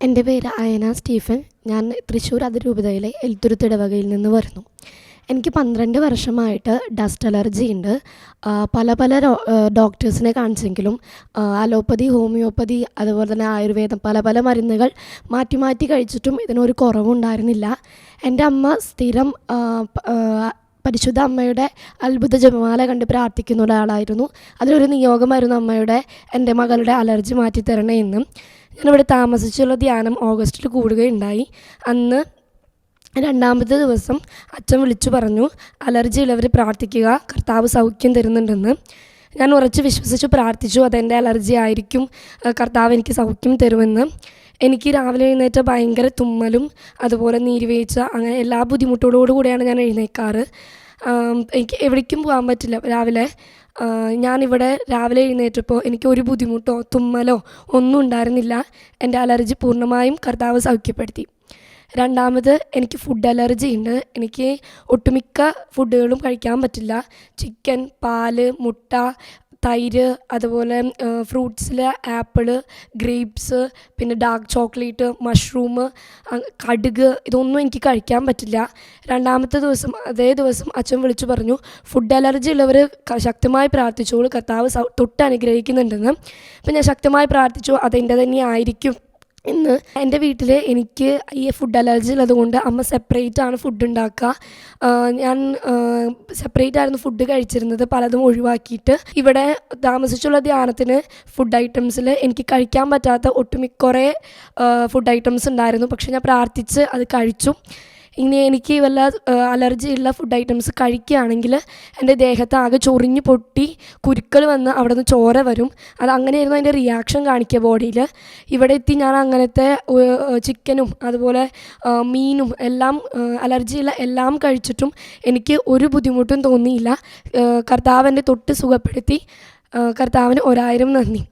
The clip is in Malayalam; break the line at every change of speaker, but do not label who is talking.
എൻ്റെ പേര് അയന സ്റ്റീഫൻ. ഞാൻ തൃശ്ശൂർ അതിരൂപതയിലെ എൽത്തുരുത്ത് ഇടവകയിൽ നിന്ന് വരുന്നു. എനിക്ക് 12 വർഷമായിട്ട് ഡസ്റ്റ് അലർജി ഉണ്ട്. പല പല ഡോക്ടേഴ്സിനെ കാണിച്ചെങ്കിലും അലോപ്പതി, ഹോമിയോപ്പതി, അതുപോലെ തന്നെ ആയുർവേദം പല പല മരുന്നുകൾ മാറ്റി മാറ്റി കഴിച്ചിട്ടും ഇതിനൊരു കുറവുണ്ടായിരുന്നില്ല. എൻ്റെ അമ്മ സ്ഥിരം പരിശുദ്ധ അമ്മയുടെ അത്ഭുത ജപമാല കണ്ട് പ്രാർത്ഥിക്കുന്ന ഒരാളായിരുന്നു. അതിലൊരു നിയോഗമായിരുന്നു അമ്മയുടെ എൻ്റെ മകളുടെ അലർജി മാറ്റി തരണേ എന്നും. ഞാനിവിടെ താമസിച്ചുള്ള ധ്യാനം ഓഗസ്റ്റിൽ കൂടുകയുണ്ടായി. അന്ന് 2ാമത്തെ ദിവസം അച്ഛൻ വിളിച്ചു പറഞ്ഞു, അലർജി ഉള്ളവർ പ്രാർത്ഥിക്കുക, കർത്താവ് സൗഖ്യം തരുന്നുണ്ടെന്ന്. ഞാൻ ഉറച്ച് വിശ്വസിച്ച് പ്രാർത്ഥിച്ചു, അതെൻ്റെ അലർജി ആയിരിക്കും, കർത്താവ് എനിക്ക് സൗഖ്യം തരുമെന്ന്. എനിക്ക് രാവിലെ എഴുന്നേറ്റ ഭയങ്കര തുമ്മലും അതുപോലെ നീരുവീഴ്ച, അങ്ങനെ എല്ലാ ബുദ്ധിമുട്ടോടുകൂടിയാണ് ഞാൻ എഴുന്നേൽക്കാറ്. എനിക്ക് എവിടേക്കും പോകാൻ പറ്റില്ല രാവിലെ. ഞാനിവിടെ രാവിലെ എഴുന്നേറ്റപ്പോൾ എനിക്ക് ഒരു ബുദ്ധിമുട്ടോ തുമ്മലോ ഒന്നും ഉണ്ടായിരുന്നില്ല. എൻ്റെ അലർജി പൂർണ്ണമായും കർത്താവ് സൗഖ്യപ്പെടുത്തി. 2ാമത് എനിക്ക് ഫുഡ് അലർജി ഉണ്ട്. എനിക്ക് ഒട്ടുമിക്ക ഫുഡുകളും കഴിക്കാൻ പറ്റില്ല. ചിക്കൻ, പാല്, മുട്ട, തൈര്, അതുപോലെ ഫ്രൂട്ട്സിൽ ആപ്പിള്, ഗ്രേപ്സ്, പിന്നെ ഡാർക്ക് ചോക്ലേറ്റ്, മഷ്റൂം, കടുക്, ഇതൊന്നും എനിക്ക് കഴിക്കാൻ പറ്റില്ല. 2ാമത്തെ ദിവസം അതേ ദിവസം അച്ഛൻ വിളിച്ചു പറഞ്ഞു, ഫുഡ് അലർജി ഉള്ളവർ ശക്തമായി പ്രാർത്ഥിച്ചോളൂ, കർത്താവ് തൊട്ട് അനുഗ്രഹിക്കുന്നുണ്ടെന്ന്. അപ്പം ഞാൻ ശക്തമായി പ്രാർത്ഥിച്ചു, അതെൻ്റെ തന്നെ ആയിരിക്കും ഇന്ന്. എൻ്റെ വീട്ടിൽ എനിക്ക് ഈ ഫുഡ് അലർജി ഉള്ളതുകൊണ്ട് അമ്മ സെപ്പറേറ്റ് ആണ് ഫുഡ് ഉണ്ടാക്കുക. ഞാൻ സെപ്പറേറ്റ് ആയിരുന്നു ഫുഡ് കഴിച്ചിരുന്നത്, പലതും ഒഴിവാക്കിയിട്ട്. ഇവിടെ താമസിച്ചുള്ള ധ്യാനത്തിന് ഫുഡ് ഐറ്റംസിൽ എനിക്ക് കഴിക്കാൻ പറ്റാത്ത കുറേ ഫുഡ് ഐറ്റംസ് ഉണ്ടായിരുന്നു. പക്ഷെ ഞാൻ പ്രാർത്ഥിച്ച് അത് കഴിച്ചു. ഇനി എനിക്ക് വല്ല അലർജി ഉള്ള ഫുഡ് ഐറ്റംസ് കഴിക്കുകയാണെങ്കിൽ എൻ്റെ ദേഹത്ത് ആകെ ചൊറിഞ്ഞ് പൊട്ടി കുരുക്കൾ വന്ന് അവിടെ നിന്ന് ചോര വരും. അത് അങ്ങനെയായിരുന്നു അതിൻ്റെ റിയാക്ഷൻ കാണിക്കുക ബോഡിയിൽ. ഇവിടെ എത്തി ഞാൻ അങ്ങനത്തെ ചിക്കനും അതുപോലെ മീനും എല്ലാം അലർജിയുള്ള എല്ലാം കഴിച്ചിട്ടും എനിക്ക് ഒരു ബുദ്ധിമുട്ടും തോന്നിയില്ല. കർത്താവ് എന്നെ തൊട്ട് സുഖപ്പെടുത്തി. കർത്താവിന് 1000 നന്ദി.